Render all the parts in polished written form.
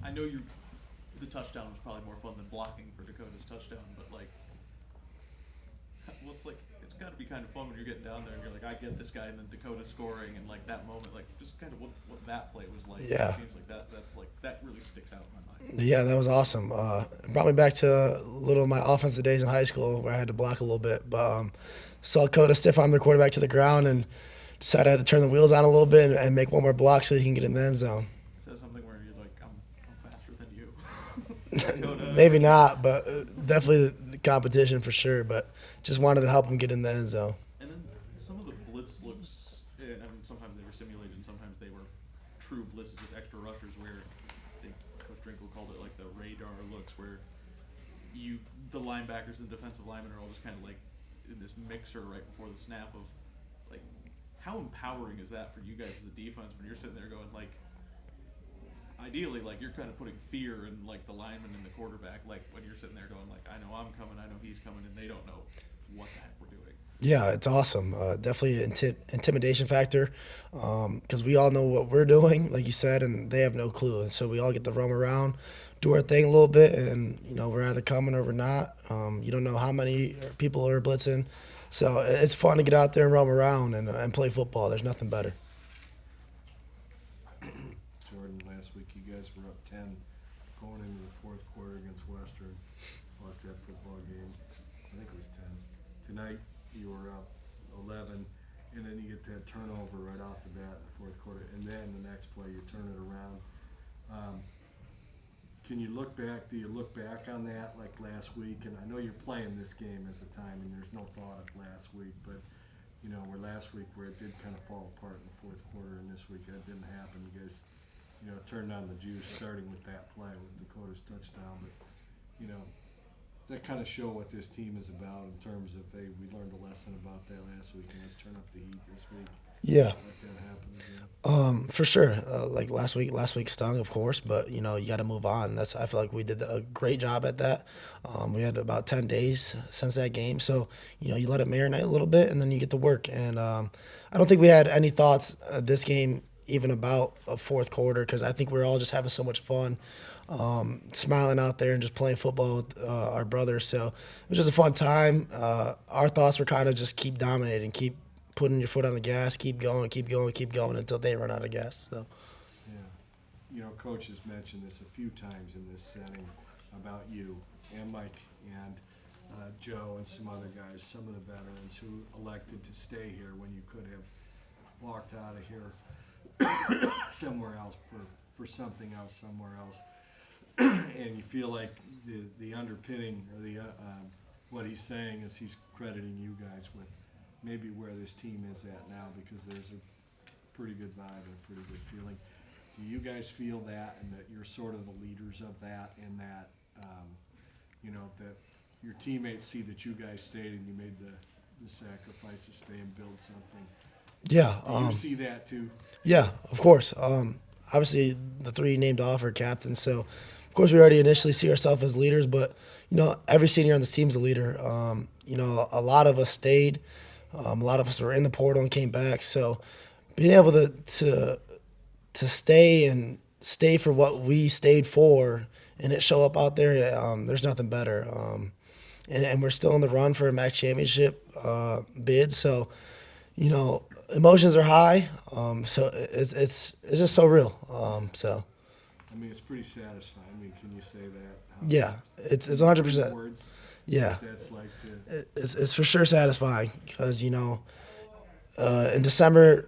I know the touchdown was probably more fun than blocking for Dakota's touchdown, but like, well, it's got to be kind of fun when you're getting down there and you're like, I get this guy, and then Dakota scoring, and like that moment, like just kind of what that play was like. Yeah. It seems like that's like that really sticks out in my mind. Yeah, that was awesome. It brought me back to a little of my offensive days in high school where I had to block a little bit. But saw Dakota stiff arm the quarterback to the ground and decided I had to turn the wheels on a little bit and make one more block so he can get in the end zone. Says something where you're like, I'm faster than you. Dakota. Maybe not, but definitely the competition for sure. But just wanted to help him get in the end zone. And then some of the blitz looks, I mean, sometimes they were simulated, and sometimes they were true blitzes with extra rushers where I think Coach Drinkle called it like the radar looks, where the linebackers and defensive linemen are all just kind of like in this mixer right before the snap of like, how empowering is that for you guys as a defense when you're sitting there going like, ideally, like you're kind of putting fear in like the lineman and the quarterback, like when you're sitting there going like, I know I'm coming, I know he's coming, and they don't know what the heck we're doing. Yeah, it's awesome. Definitely an intimidation factor because we all know what we're doing, like you said, and they have no clue. And so we all get to roam around, do our thing a little bit, and we're either coming or we're not. You don't know how many people are blitzing, so it's fun to get out there and roam around and play football. There's nothing better. Jordan, last week you guys were up 10 going into the fourth quarter against Western. Lost that football game. I think it was 10. Tonight you were up 11, and then you get that turnover right off the bat in the fourth quarter, and then the next play you turn it around. Can you look back? Do you look back on that like last week? And I know you're playing this game as a time, and there's no thought of last week, but where last week where it did kind of fall apart in the fourth quarter, and this week that didn't happen. You guys, turned on the juice starting with that play with Dakota's touchdown, but does that kind of show what this team is about in terms of, hey, we learned a lesson about that last week, and let's turn up the heat this week? Yeah. Let that happen again. For sure. Like last week stung, of course, but you got to move on. I feel like we did a great job at that. We had about 10 days since that game, so you let it marinate a little bit, and then you get to work. And I don't think we had any thoughts this game even about a fourth quarter because I think we were all just having so much fun, smiling out there and just playing football with our brothers. So it was just a fun time. Our thoughts were kind of just keep dominating, keep putting your foot on the gas, keep going until they run out of gas. So, yeah, Coach has mentioned this a few times in this setting about you and Mike and Joe and some other guys, some of the veterans who elected to stay here when you could have walked out of here somewhere else for something else somewhere else. And you feel like the underpinning or the what he's saying is he's crediting you guys with maybe where this team is at now because there's a pretty good vibe and a pretty good feeling. Do you guys feel that and that you're sort of the leaders of that and that, that your teammates see that you guys stayed and you made the sacrifice to stay and build something? yeah. Do you see that too? Yeah, of course. Obviously, the three named off are captains, so of course we already initially see ourselves as leaders, but, every senior on this team's a leader. A lot of us stayed. A lot of us were in the portal and came back. So being able to stay and stay for what we stayed for and it show up out there, there's nothing better. And we're still in the run for a MAC championship bid. So, emotions are high. So it's just so real. So. I mean, it's pretty satisfying. I mean, can you say that? Yeah, it's 100%. Words, yeah. what that's like to. It's for sure satisfying because, in December,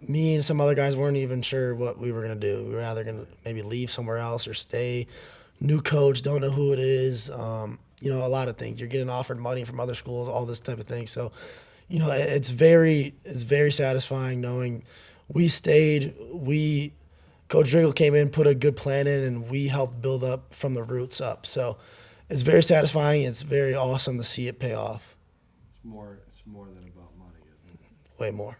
me and some other guys weren't even sure what we were going to do. We were either going to maybe leave somewhere else or stay. New coach, don't know who it is. A lot of things. You're getting offered money from other schools, all this type of thing. So, it's very satisfying knowing we stayed. Coach Driggle came in, put a good plan in, and we helped build up from the roots up. So it's very satisfying. It's very awesome to see it pay off. It's more than about money, isn't it? Way more.